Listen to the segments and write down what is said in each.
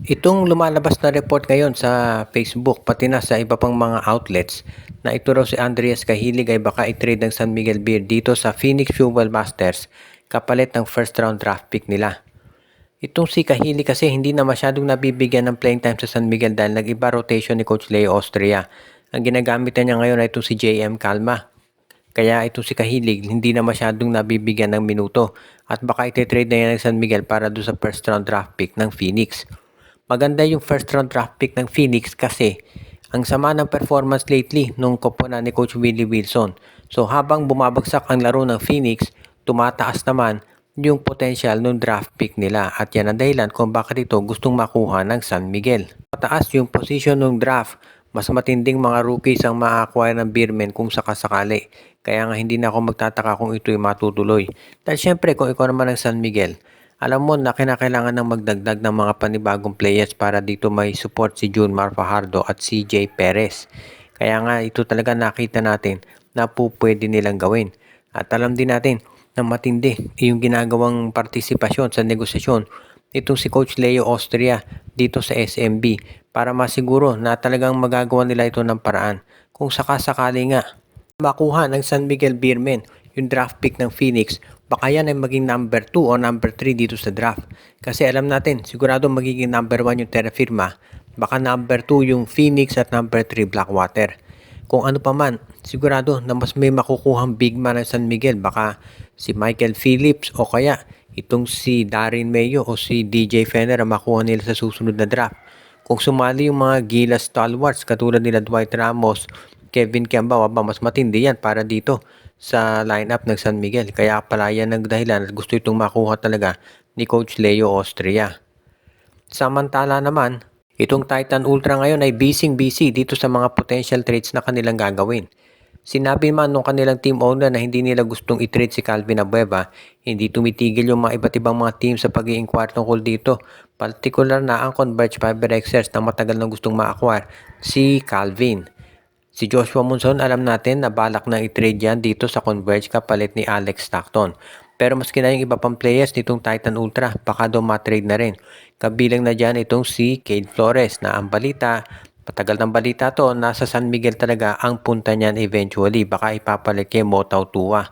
Itong lumalabas na report ngayon sa Facebook pati na sa iba pang mga outlets na ito raw si Andreas Cahilig ay baka i-trade ng San Miguel Beer dito sa Phoenix Fuel Masters kapalit ng first round draft pick nila. Itong si Cahilig kasi hindi na masyadong nabibigyan ng playing time sa San Miguel dahil nag-iba rotation ni Coach Leo Austria. Ang ginagamit niya ngayon ay itong si JM Calma. Kaya itong si Cahilig hindi na masyadong nabibigyan ng minuto at baka iti-trade na yan ng San Miguel para doon sa first round draft pick ng Phoenix. Maganda yung first round draft pick ng Phoenix kasi ang sama ng performance lately nung koponan ni Coach Willie Wilson. So habang bumabagsak ang laro ng Phoenix, tumataas naman yung potential ng draft pick nila at yan ang dahilan kung bakit ito gustong makuha ng San Miguel. Mataas yung position ng draft, mas matinding mga rookies ang ma-acquire ng Beermen kung sakasakali. Kaya nga hindi na ako magtataka kung ito'y matutuloy. Dahil syempre kung ikaw naman ng San Miguel, alam mo na kinakailangan ng magdagdag ng mga panibagong players para dito may support si Junmar Fajardo at CJ Perez. Kaya nga ito talaga nakita natin na pwede nilang gawin. At alam din natin na matindi yung ginagawang partisipasyon sa negosasyon itong si Coach Leo Austria dito sa SMB para masiguro na talagang magagawa nila ito ng paraan. Kung sakasakali nga makuha ng San Miguel Beermen yung draft pick ng Phoenix, baka yan ay maging number 2 o number 3 dito sa draft. Kasi alam natin, sigurado magiging number 1 yung Terra Firma, baka number 2 yung Phoenix at number 3 Blackwater. Kung ano pa man, sigurado na mas may makukuhang big man ng San Miguel, baka si Michael Phillips o kaya itong si Darren Mayo o si DJ Fenner ang makuha nila sa susunod na draft. Kung sumali yung mga Gilas stalwarts katulad nila Dwight Ramos, Kevin Kiambao, mas matindi yan para dito sa lineup ng San Miguel. Kaya pala yan ang dahilan at gusto itong makuha talaga ni Coach Leo Austria. Samantala naman, itong Titan Ultra ngayon ay busy dito sa mga potential trades na kanilang gagawin. Sinabi man nung kanilang team owner na hindi nila gustong i-trade si Calvin Abueva, hindi tumitigil yung mga iba't ibang mga team sa pag-i-inquire tungkol dito. Particular na ang Converge Fiber Xers na matagal na gustong ma-acquire si Calvin. Si Joshua Monson alam natin na balak na i-trade yan dito sa Converge kapalit ni Alex Stockton. Pero maski na yung iba pang players nitong Titan Ultra, baka daw ma-trade na rin. Kabilang na dyan itong si Cade Flores na ang balita, patagal ng balita to, nasa San Miguel talaga ang punta niyan eventually. Baka ipapalit kay Motaw Tua.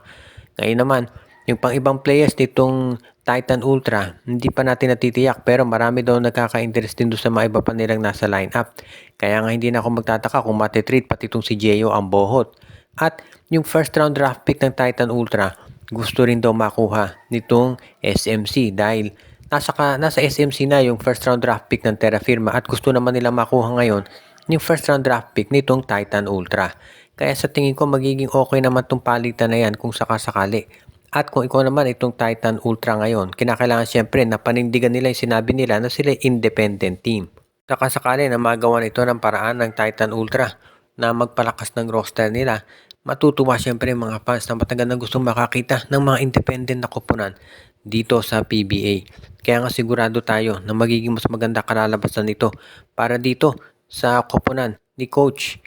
Ngayon naman, yung pang ibang players nitong Titan Ultra, hindi pa natin natitiyak pero marami daw nagkaka-interest din doon sa mga iba pa nilang nasa lineup. Kaya nga hindi na ako magtataka kung matitrade pati itong si Gio ang bohot. At yung first round draft pick ng Titan Ultra, gusto rin daw makuha nitong SMC dahil nasa SMC na yung first round draft pick ng Terra Firma at gusto naman nila makuha ngayon yung first round draft pick nitong Titan Ultra. Kaya sa tingin ko magiging okay naman itong palitan na yan kung sakasakali. At kung ikaw naman itong Titan Ultra ngayon, kinakailangan siyempre na panindigan nila yung sinabi nila na sila independent team. Sakasakali na magawa ito ng paraan ng Titan Ultra na magpalakas ng roster nila, matutuwa siyempre mga fans na matagal na gustong makakita ng mga independent na koponan dito sa PBA. Kaya nga sigurado tayo na magiging mas maganda kalalabasan nito para dito sa koponan ni Coach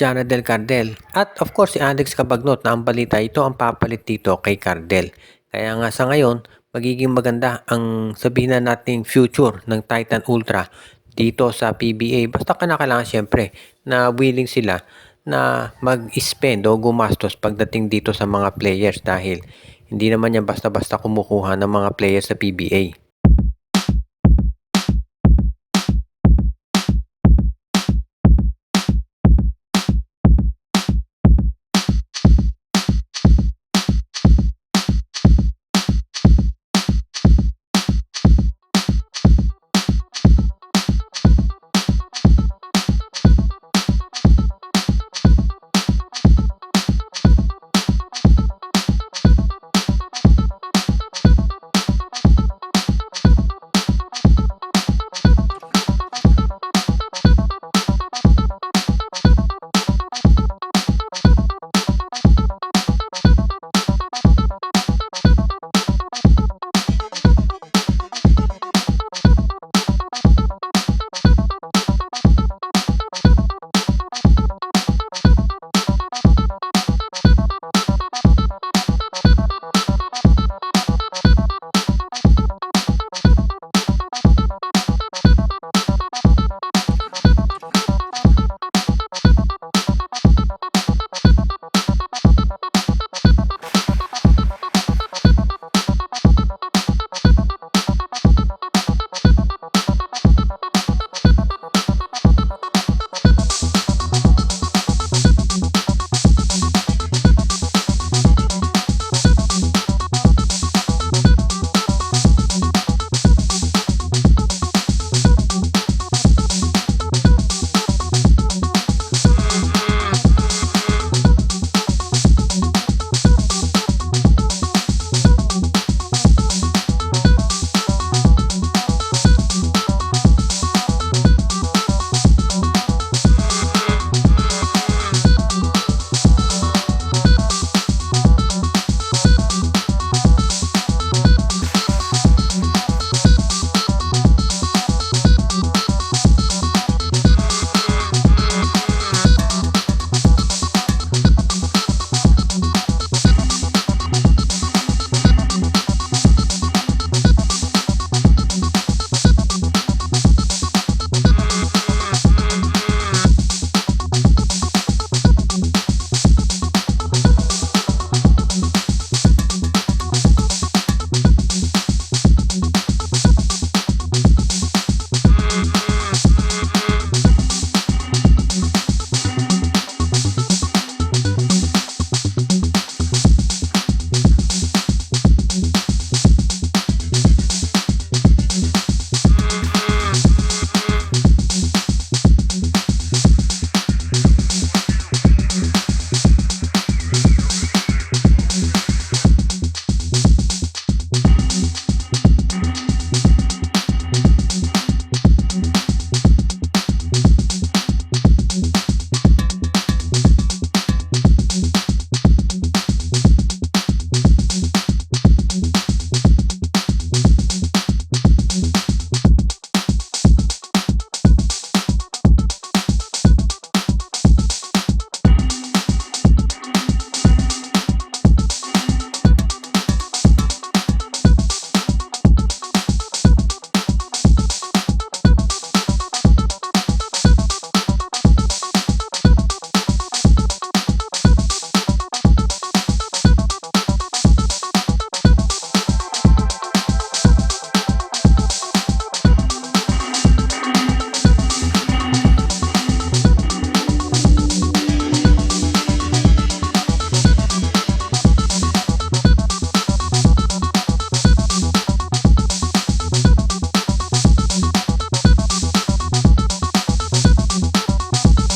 Jana Del Cardel. At of course si Alex Cabagnot na ang balita ito ang papalit dito kay Cardel. Kaya nga sa ngayon, magiging maganda ang sabihin na nating future ng Titan Ultra dito sa PBA. Basta kailangan siyempre na willing sila na mag-spend o gumastos pagdating dito sa mga players dahil hindi naman yan basta-basta kumukuha ng mga players sa PBA.